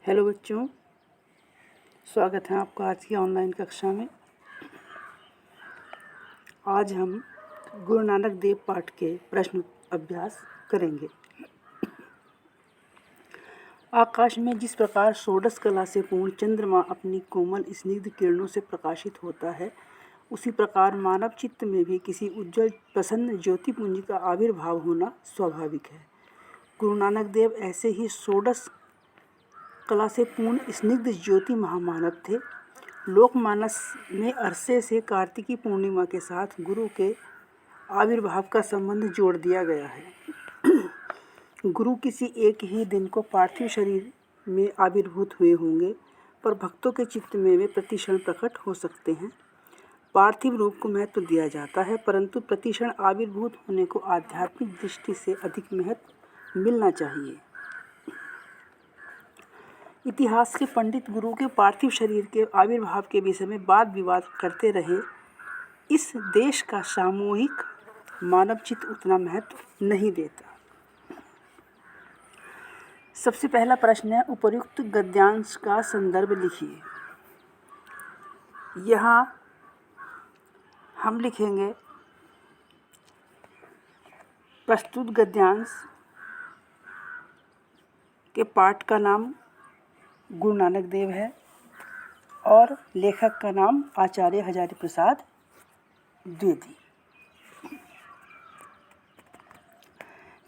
Hello बच्चों, स्वागत है आपका आज की ऑनलाइन कक्षा में। आज हम गुरु नानक देव पाठ के प्रश्न अभ्यास करेंगे। आकाश में जिस प्रकार षोडश कला से पूर्ण चंद्रमा अपनी कोमल स्निग्ध किरणों से प्रकाशित होता है, उसी प्रकार मानव चित्त में भी किसी उज्जवल प्रसन्न ज्योतिपुंज का आविर्भाव होना स्वाभाविक है। गुरु नानक देव ऐसे ही षोडश कला से पूर्ण स्निग्ध ज्योति महामानव थे। लोकमानस में अरसे से कार्तिकी पूर्णिमा के साथ गुरु के आविर्भाव का संबंध जोड़ दिया गया है। गुरु किसी एक ही दिन को पार्थिव शरीर में आविर्भूत हुए होंगे, पर भक्तों के चित्त में वे प्रतिक्षण प्रकट हो सकते हैं। पार्थिव रूप को महत्व दिया जाता है, परंतु प्रतिक्षण आविर्भूत होने को आध्यात्मिक दृष्टि से अधिक महत्व मिलना चाहिए। इतिहास के पंडित गुरु के पार्थिव शरीर के आविर्भाव के विषय में वाद विवाद करते रहे। इस देश का सामूहिक मानव चित्त उतना महत्व नहीं देता। सबसे पहला प्रश्न है, उपर्युक्त गद्यांश का संदर्भ लिखिए। यहाँ हम लिखेंगे प्रस्तुत गद्यांश के पाठ का नाम गुरु नानक देव है और लेखक का नाम आचार्य हजारी प्रसाद द्विवेदी।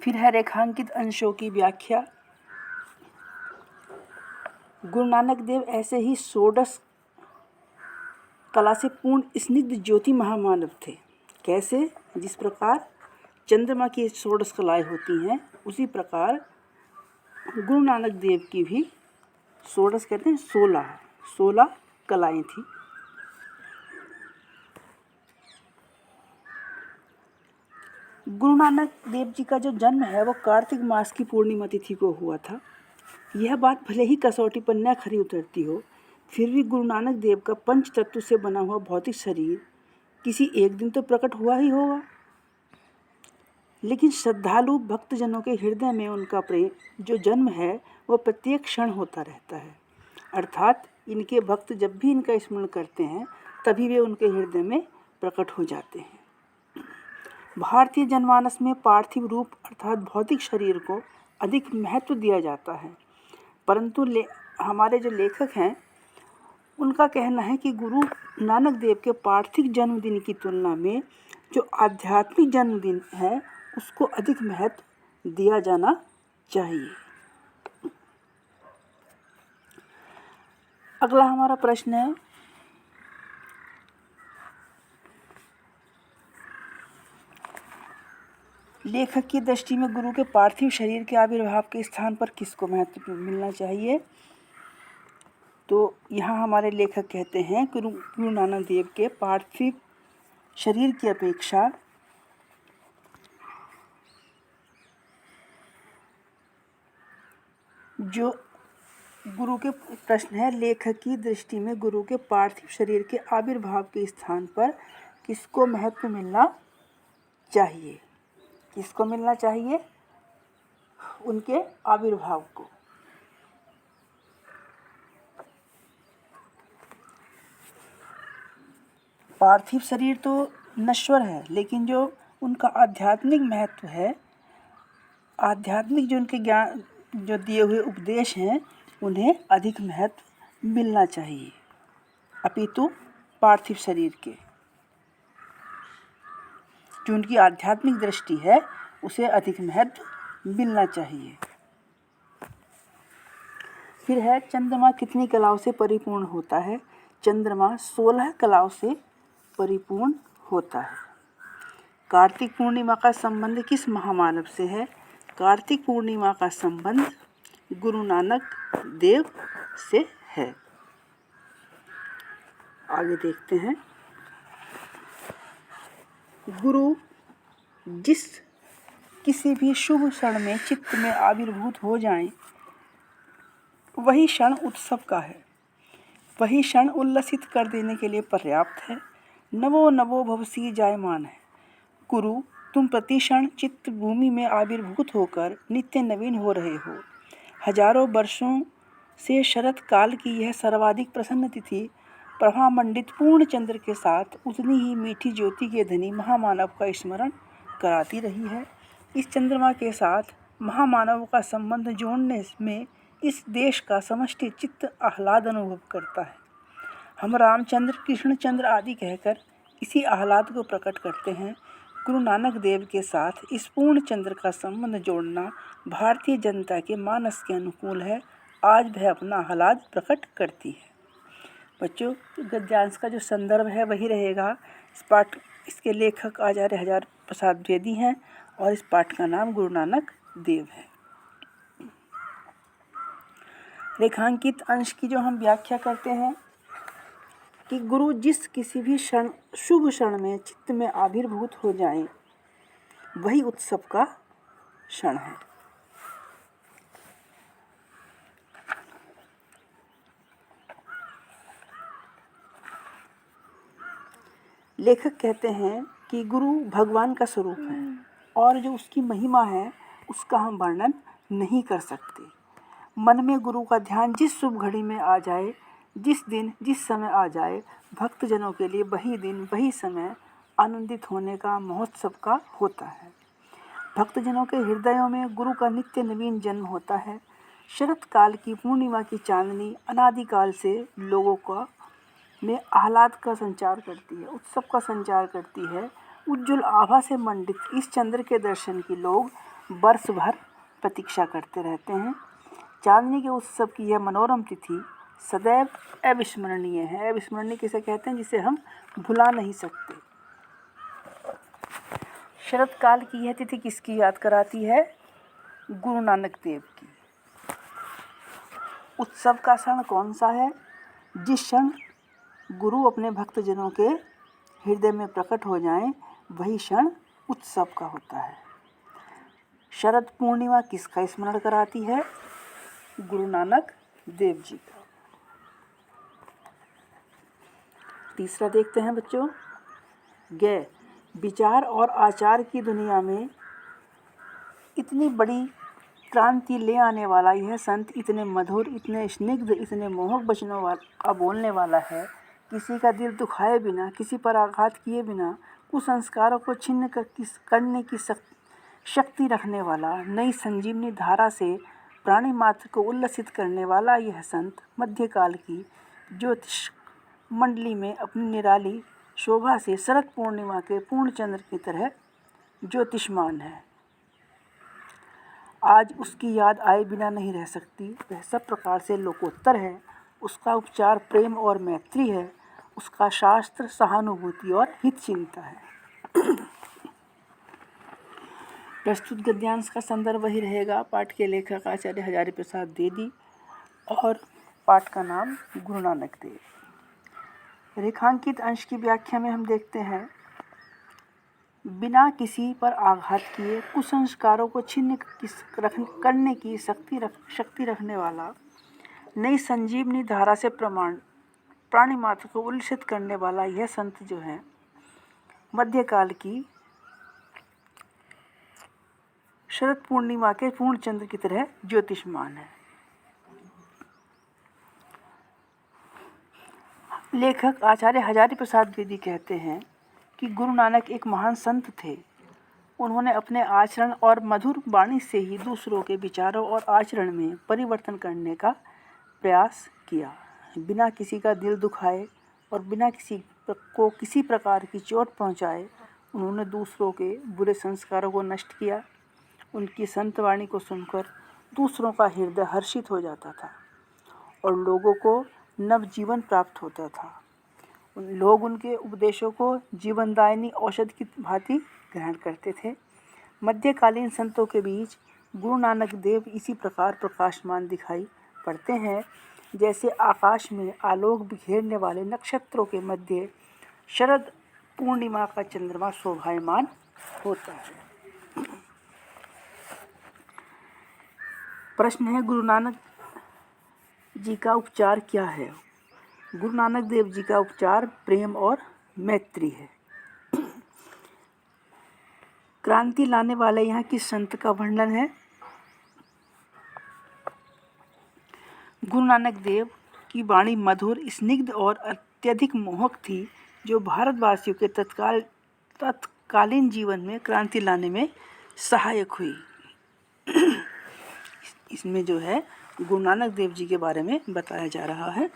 फिर है रेखांकित अंशों की व्याख्या। गुरु नानक देव ऐसे ही षोडश कला से पूर्ण स्निग्ध ज्योति महामानव थे। कैसे? जिस प्रकार चंद्रमा की षोडश कलाएं होती हैं, उसी प्रकार गुरु नानक देव की भी षोडश कहते हैं 16 कलाएं थी। गुरु नानक देव जी का जो जन्म है वो कार्तिक मास की पूर्णिमा तिथि को हुआ था। यह बात भले ही कसौटी पर न खरी उतरती हो, फिर भी गुरु नानक देव का पंच तत्व से बना हुआ भौतिक शरीर किसी एक दिन तो प्रकट हुआ ही होगा। लेकिन श्रद्धालु भक्तजनों के हृदय में उनका प्रेम जो जन्म है वह प्रत्येक क्षण होता रहता है। अर्थात इनके भक्त जब भी इनका स्मरण करते हैं तभी वे उनके हृदय में प्रकट हो जाते हैं। भारतीय जनमानस में पार्थिव रूप अर्थात भौतिक शरीर को अधिक महत्व दिया जाता है, परंतु हमारे जो लेखक हैं उनका कहना है कि गुरु नानक देव के पार्थिव जन्मदिन की तुलना में जो आध्यात्मिक जन्मदिन है उसको अधिक महत्व दिया जाना चाहिए। अगला हमारा प्रश्न है, लेखक की दृष्टि में गुरु के पार्थिव शरीर के आविर्भाव के स्थान पर किसको महत्व मिलना चाहिए? तो यहाँ हमारे लेखक कहते हैं कि गुरु नानक देव के पार्थिव शरीर की अपेक्षा जो गुरु के प्रश्न है, लेखक की दृष्टि में गुरु के पार्थिव शरीर के आविर्भाव के स्थान पर किसको महत्व मिलना चाहिए? किसको मिलना चाहिए? उनके आविर्भाव को। पार्थिव शरीर तो नश्वर है, लेकिन जो उनका आध्यात्मिक महत्व है, आध्यात्मिक जो उनके ज्ञान जो दिए हुए उपदेश हैं उन्हें अधिक महत्व मिलना चाहिए अपितु पार्थिव शरीर के। जो उनकी आध्यात्मिक दृष्टि है उसे अधिक महत्व मिलना चाहिए। फिर है, चंद्रमा कितनी कलाओं से परिपूर्ण होता है? चंद्रमा 16 कलाओं से परिपूर्ण होता है। कार्तिक पूर्णिमा का संबंध किस महामानव से है? कार्तिक पूर्णिमा का संबंध गुरु नानक देव से है। आगे देखते हैं। गुरु जिस किसी भी शुभ क्षण में चित्त में आविर्भूत हो जाएं, वही क्षण उत्सव का है। वही क्षण उल्लसित कर देने के लिए पर्याप्त है। नवो नवो भवसी जायमान है। गुरु तुम प्रतिक्षण चित्त भूमि में आविर्भूत होकर नित्य नवीन हो रहे हो। हजारों वर्षों से शरद काल की यह सर्वाधिक प्रसन्न तिथि प्रभामंडित पूर्ण चंद्र के साथ उतनी ही मीठी ज्योति के धनी महामानव का स्मरण कराती रही है। इस चंद्रमा के साथ महामानव का संबंध जोड़ने में इस देश का समष्टि चित्त आह्लाद अनुभव करता है। हम रामचंद्र, कृष्णचंद्र आदि कहकर इसी आह्लाद को प्रकट करते हैं। गुरु नानक देव के साथ इस पूर्ण चंद्र का संबंध जोड़ना भारतीय जनता के मानस के अनुकूल है। आज वह अपना आह्लाद प्रकट करती है। बच्चों, गद्यांश का जो संदर्भ है वही रहेगा। इस पाठ इसके लेखक आचार्य हजारी प्रसाद द्विवेदी हैं और इस पाठ का नाम गुरु नानक देव है। रेखांकित अंश की जो हम व्याख्या करते हैं कि गुरु जिस किसी भी क्षण, शुभ क्षण में चित्त में आविर्भूत हो जाएं, वही उत्सव का क्षण है। लेखक कहते हैं कि गुरु भगवान का स्वरूप है और जो उसकी महिमा है उसका हम वर्णन नहीं कर सकते। मन में गुरु का ध्यान जिस शुभ घड़ी में आ जाए, जिस दिन जिस समय आ जाए, भक्तजनों के लिए वही दिन वही समय आनंदित होने का, महोत्सव का होता है। भक्तजनों के हृदयों में गुरु का नित्य नवीन जन्म होता है। शरद काल की पूर्णिमा की चांदनी अनादिकाल से लोगों का में आह्लाद का संचार करती है, उत्सव का संचार करती है। उज्ज्वल आभा से मंडित इस चंद्र के दर्शन की लोग वर्ष भर प्रतीक्षा करते रहते हैं। चांदनी के उत्सव की यह मनोरम तिथि सदैव अविस्मरणीय है। अविस्मरणीय किसे कहते हैं? जिसे हम भुला नहीं सकते। शरद काल की यह तिथि किसकी याद कराती है? गुरु नानक देव की। उत्सव का क्षण कौन सा है? जिस क्षण गुरु अपने भक्तजनों के हृदय में प्रकट हो जाएं, वही क्षण उत्सव का होता है। शरद पूर्णिमा किसका स्मरण कराती है? गुरु नानक देव जी का। तीसरा देखते हैं बच्चों, विचार और आचार की दुनिया में इतनी बड़ी क्रांति ले आने वाला यह संत इतने मधुर, इतने स्निग्ध, इतने मोहक वचनों वाला बोलने वाला है। किसी का दिल दुखाए बिना, किसी पर आघात किए बिना कुसंस्कारों को छिन्न करने की शक्ति रखने वाला, नई संजीवनी धारा से प्राणी मात्र को उल्लसित करने वाला यह संत मध्यकाल की ज्योतिष मंडली में अपनी निराली शोभा से शरद पूर्णिमा के पूर्ण चंद्र की तरह ज्योतिषमान है। आज उसकी याद आए बिना नहीं रह सकती। वह सब प्रकार से लोकोत्तर है। उसका उपचार प्रेम और मैत्री है। उसका शास्त्र सहानुभूति और हित चिंता है। प्रस्तुत गद्यांश का संदर्भ वही रहेगा। पाठ के लेखक आचार्य हजारी प्रसाद द्विवेदी और पाठ का नाम गुरु नानक देव। रेखांकित अंश की व्याख्या में हम देखते हैं, बिना किसी पर आघात किए कुसंस्कारों को छिन्न करने की शक्ति रखने वाला, नई संजीवनी धारा से प्राणी मात्र को उल्लसित करने वाला यह संत जो है मध्यकाल की शरद पूर्णिमा के पूर्ण चंद्र की तरह ज्योतिषमान है। लेखक आचार्य हजारी प्रसाद द्विवेदी कहते हैं कि गुरु नानक एक महान संत थे। उन्होंने अपने आचरण और मधुर वाणी से ही दूसरों के विचारों और आचरण में परिवर्तन करने का प्रयास किया। बिना किसी का दिल दुखाए और बिना किसी प्रकार की चोट पहुंचाए उन्होंने दूसरों के बुरे संस्कारों को नष्ट किया। उनकी संत वाणी को सुनकर दूसरों का हृदय हर्षित हो जाता था और लोगों को नवजीवन प्राप्त होता था। लोग उनके उपदेशों को जीवनदायिनी औषधि की भांति ग्रहण करते थे। मध्यकालीन संतों के बीच गुरु नानक देव इसी प्रकार प्रकाशमान दिखाई पड़ते हैं, जैसे आकाश में आलोक बिखेरने वाले नक्षत्रों के मध्य शरद पूर्णिमा का चंद्रमा शोभायमान होता है। प्रश्न है, गुरु नानक जी का उपचार क्या है? गुरु नानक देव जी का उपचार प्रेम और मैत्री है। क्रांति लाने वाले यहाँ किस संत का वर्णन है? गुरु नानक देव की वाणी मधुर, स्निग्ध और अत्यधिक मोहक थी, जो भारतवासियों के तत्कालीन जीवन में क्रांति लाने में सहायक हुई। इसमें जो है गुरु नानक देव जी के बारे में बताया जा रहा है।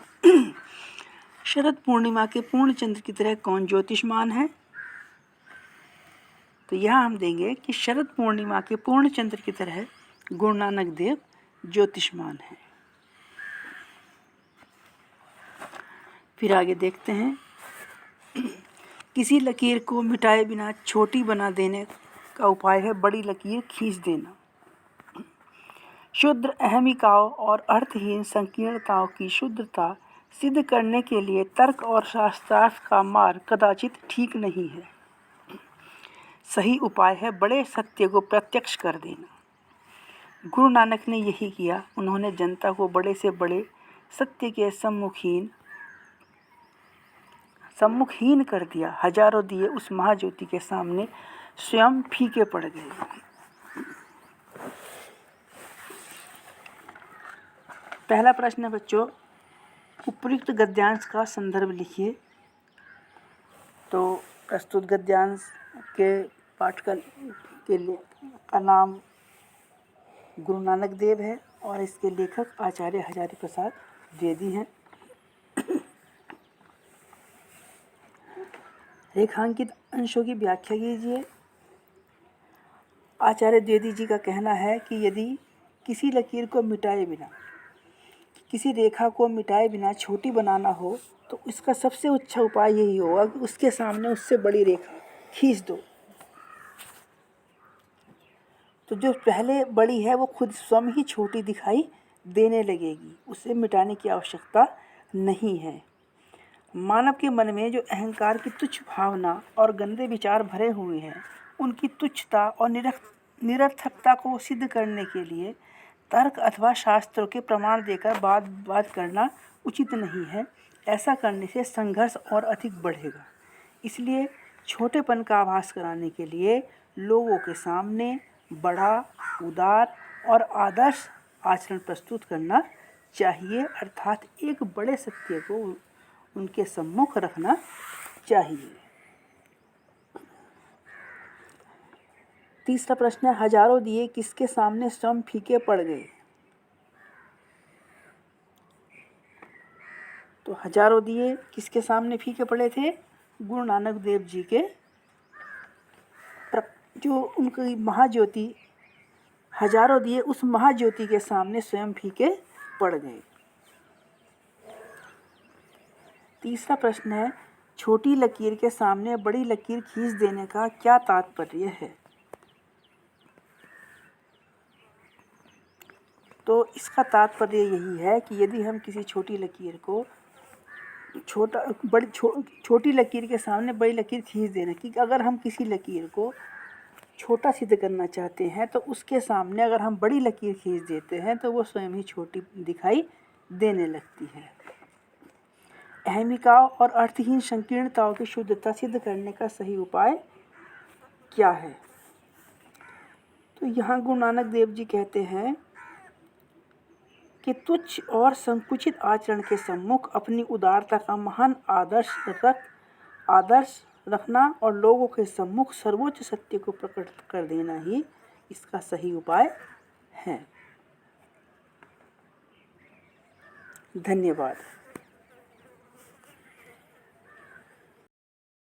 शरद पूर्णिमा के पूर्ण चंद्र की तरह कौन ज्योतिषमान है? तो यहाँ हम देंगे कि शरद पूर्णिमा के पूर्ण चंद्र की तरह गुरु नानक देव ज्योतिषमान है। फिर आगे देखते हैं। किसी लकीर को मिटाए बिना छोटी बना देने का उपाय है बड़ी लकीर खींच देना। शुद्ध अहमिकाओं और अर्थहीन संकीर्णताओं की शुद्धता सिद्ध करने के लिए तर्क और शास्त्रार्थ का मार्ग कदाचित ठीक नहीं है। सही उपाय है बड़े सत्य को प्रत्यक्ष कर देना। गुरु नानक ने यही किया। उन्होंने जनता को बड़े से बड़े सत्य के सम्मुखहीन कर दिया। हजारों दिए उस महाज्योति के सामने स्वयं फीके पड़ गए। पहला प्रश्न है बच्चों, उपयुक्त गद्यांश का संदर्भ लिखिए। तो प्रस्तुत गद्यांश के पाठक के लिए का नाम गुरु नानक देव है और इसके लेखक आचार्य हजारी प्रसाद द्विवेदी हैं। रेखांकित अंशों की व्याख्या कीजिए। आचार्य द्विवेदी जी का कहना है कि यदि किसी लकीर को मिटाए बिना, किसी रेखा को मिटाए बिना छोटी बनाना हो तो इसका सबसे अच्छा उपाय यही होगा कि उसके सामने उससे बड़ी रेखा खींच दो। तो जो पहले बड़ी है वो खुद स्वयं ही छोटी दिखाई देने लगेगी। उसे मिटाने की आवश्यकता नहीं है। मानव के मन में जो अहंकार की तुच्छ भावना और गंदे विचार भरे हुए हैं, उनकी तुच्छता और निरर्थकता को सिद्ध करने के लिए तर्क अथवा शास्त्रों के प्रमाण देकर बात करना उचित नहीं है। ऐसा करने से संघर्ष और अधिक बढ़ेगा। इसलिए छोटेपन का आभास कराने के लिए लोगों के सामने बड़ा, उदार और आदर्श आचरण प्रस्तुत करना चाहिए, अर्थात एक बड़े सत्य को उनके सम्मुख रखना चाहिए। तीसरा प्रश्न है, हजारों दिए किसके सामने स्वयं फीके पड़ गए? तो हजारों दिए किसके सामने फीके पड़े थे? गुरु नानक देव जी के, जो उनकी महाज्योति, हजारों दिए उस महाज्योति के सामने स्वयं फीके पड़ गए। तीसरा प्रश्न है, छोटी लकीर के सामने बड़ी लकीर खींच देने का क्या तात्पर्य है? तो इसका तात्पर्य यही है कि यदि हम किसी छोटी लकीर को छोटी लकीर के सामने बड़ी लकीर खींच देना, कि अगर हम किसी लकीर को छोटा सिद्ध करना चाहते हैं तो उसके सामने अगर हम बड़ी लकीर खींच देते हैं तो वो स्वयं ही छोटी दिखाई देने लगती है। अहमिकाओं और अर्थहीन संकीर्णताओं की शुद्धता सिद्ध करने का सही उपाय क्या है? तो यहाँ गुरु नानक देव जी कहते हैं कि तुच्छ और संकुचित आचरण के सम्मुख अपनी उदारता का महान आदर्श रखना और लोगों के सम्मुख सर्वोच्च सत्य को प्रकट कर देना ही इसका सही उपाय है। धन्यवाद।